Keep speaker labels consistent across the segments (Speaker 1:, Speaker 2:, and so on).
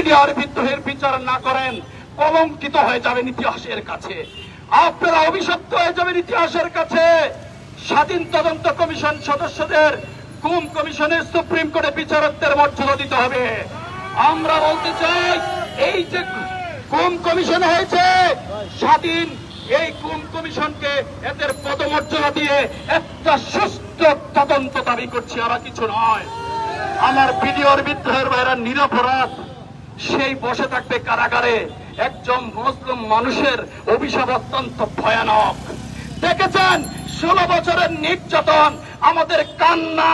Speaker 1: BDR বিদ্রোহের বিচার না করেন কলঙ্কিত হয়ে যাবেন ইতিহাসের কাছে, আপনারা অভিশপ্ত হয়ে যাবেন ইতিহাসের কাছে। স্বাধীন তদন্ত কমিশন সদস্যদের গুম কমিশনের সুপ্রিম কোর্টে বিচারকদের মর্যাদা দিতে হবে। আমরা বলতে চাই, এই যে গুম কমিশন হয়েছে স্বাধীন, এই গুম কমিশনকে এদের পদমর্যাদা দিয়ে একটা সুষ্ঠু তদন্ত দাবি করছি, আর কিছু নয়। আমার বিডিআর বিদ্রোহের ভাইরা নিরপরাধ, সেই বসে থাকবে কারাগারে। একজন মুসলিম মানুষের অভিশাপ অত্যন্ত ভয়ানক। দেখেছেন 16 বছরের নির্যাতন, আমাদের কান্না,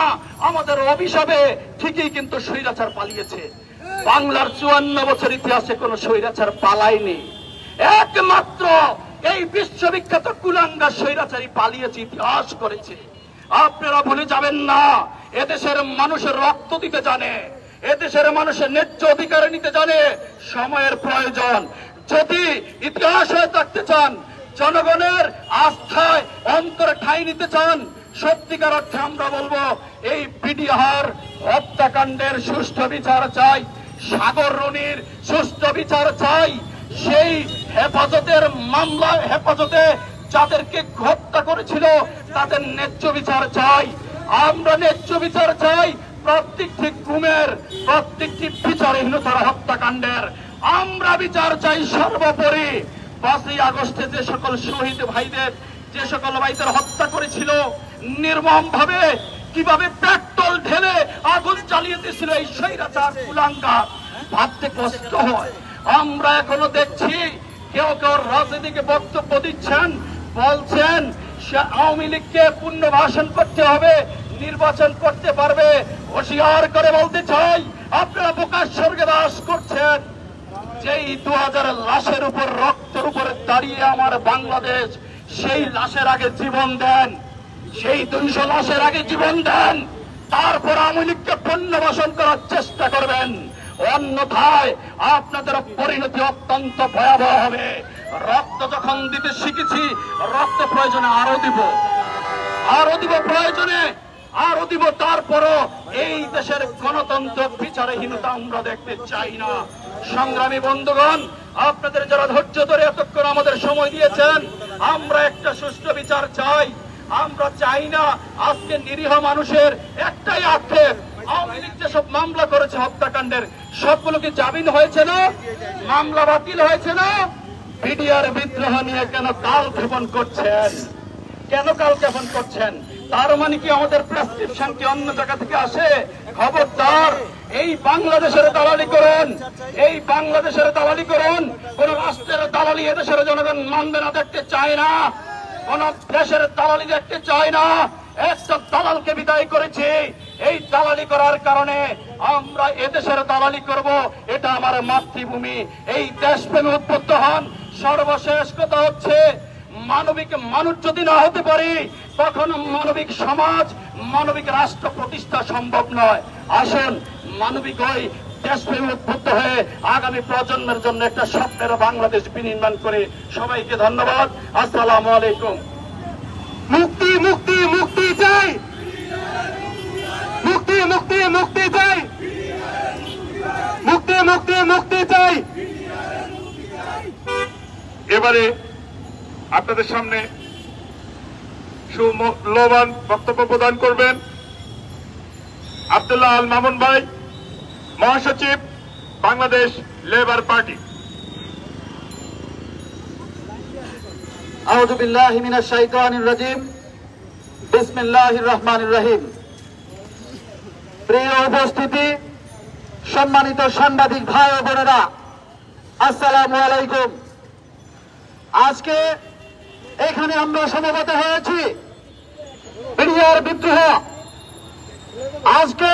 Speaker 1: আমাদের অভিশাপে ঠিকই কিন্তু স্বৈরাচার পালিয়েছে। বাংলার 54 বছর ইতিহাসে কোন স্বৈরাচার পালায়নি, একমাত্র এই বিশ্ববিখ্যাত কুলাঙ্গার স্বৈরাচারী পালিয়েছে, ইতিহাস করেছে। আপনারা ভুলে যাবেন না, এদেশের মানুষের রক্ত দিতে জানে, এদেশের মানুষের ন্যায্য অধিকার নিতে জানে। সময়ের প্রয়োজন, যদি ইতিহাস হয়ে থাকতে চান, জনগণের আস্থায় অন্তরে ঠাঁই নিতে চান, সত্যিকার অর্থে আমরা বলবো এই বিডিআর হত্যাকাণ্ডের সুষ্ঠু বিচার চাই, সাগর রনির সুষ্ঠু বিচার চাই, সেই হেফাজতের মামলা হেফাজতে যাদেরকে হত্যা করেছিল তাদের ন্যায্য বিচার চাই। আমরা ন্যায্য বিচার চাই প্রত্যেকটি গুমের, প্রত্যেকটি বিচারহীনতার হত্যাকাণ্ডের আমরা বিচার চাই। সর্বোপরি 5ই আগস্টে যে সকল শহীদ ভাইদের, যে সকল ভাইদের হত্যা করেছিল নির্মম ভাবে, কিভাবে পেট্রোল ঢেলে আগুন জ্বালিয়ে দিয়েছিল এই স্বৈরাচার কুলাঙ্গার, ভাবতে কষ্ট হয়। আমরা এখনো দেখছি কেউ কেউ রাজনীতিকে বক্তব্য দিচ্ছেন, বলছেন আওয়ামী লীগকে পুনর্বাসন করতে হবে, নির্বাচন করতে পারবে। হুঁশিয়ার করে বলতে চাই, আপনারা বোকার স্বর্গে বাস করছেন। যেই 2000 লাশের উপর, রক্তের উপরে দাঁড়িয়ে আমার বাংলাদেশ, সেই লাশের আগে জীবন দেন, সেই 200 লাশের আগে জীবন দেন, তারপর আওয়ামী লীগকে পুনর্বাসন করার চেষ্টা করবেন। অন্যথায় আপনাদের পরিণতি অত্যন্ত ভয়াবহ হবে। রক্ত যখন দিতে শিখেছি, রক্ত প্রয়োজনে আরো দিব, আরো দিব, প্রয়োজনে আরো দিব। তারপরও এই দেশের গণতন্ত্র বিচারহীনতা আমরা দেখতে চাই না। সংগ্রামী বন্ধুগণ, আপনাদের যারা ধৈর্য ধরে এতক্ষণ আমাদের সময় দিয়েছেন, আমরা একটা সুষ্ঠু বিচার চাই। আমরা চাই না আজকে নিরীহ মানুষের একটাই আক্ষেপ, আওয়ামী লীগ যেসব মামলা করেছে হত্যাকাণ্ডের, সবগুলোকে জামিন হয়েছে না, মামলা বাতিল হয়েছে না। বিডিআর বিদ্রোহ নিয়ে কেন কালক্ষেপণ করছেন, কেন কালক্ষেপণ করছেন? তার মানে কি আমাদের প্রেসক্রিপশন কি অন্য জায়গা থেকে আসে? খবরদার, এই বাংলাদেশের দালালি করুন, এই বাংলাদেশের দালালি করুন। কোন রাষ্ট্রের দালালি এদেশের জনগণ মানবে না, দেখতে চায় না, কোন দেশের দালালি দেখতে চায় না। একটা দালালকে বিদায় করেছি, এই দালালি করার কারণে আমরা এদেশের দালালি করব, এটা আমার মাতৃভূমি। এই দেশপ্রেমে উদ্বুদ্ধ হন। সর্বশেষ কথা হচ্ছে, মানবিক মানুষ যদি না হতে পারি, তখন মানবিক সমাজ, মানবিক রাষ্ট্র প্রতিষ্ঠা সম্ভব নয়। আসুন মানবিক ওই দেশপ্রেমে উদ্বুদ্ধ হয়ে আগামী প্রজন্মের জন্য একটা স্বপ্নের বাংলাদেশ বিনির্মাণ করে। সবাইকে ধন্যবাদ। আসসালামু আলাইকুম।
Speaker 2: মুক্তি মুক্তি মুক্তি চাই, মুক্তি মুক্তি মুক্তি চাই, মুক্তি মুক্তি মুক্তি চাই।
Speaker 3: এবারে আপনাদের সামনে সুমূল্যবান বক্তব্য প্রদান করবেন আব্দুল্লাহ আল মামুন ভাই, মহাসচিব, বাংলাদেশ লেবার পার্টি।
Speaker 4: আউযু বিল্লাহি মিনাশ শাইতানির রাজিম। বিসমিল্লাহির রহমানির রহিম। প্রিয় উপস্থিতি, সম্মানিত সাংবাদিক ভাই ও বোনেরা, আসসালামু আলাইকুম। আজকে এখানে আমরা সমবেত হয়েছি বিডিআর বিদ্রোহ। আজকে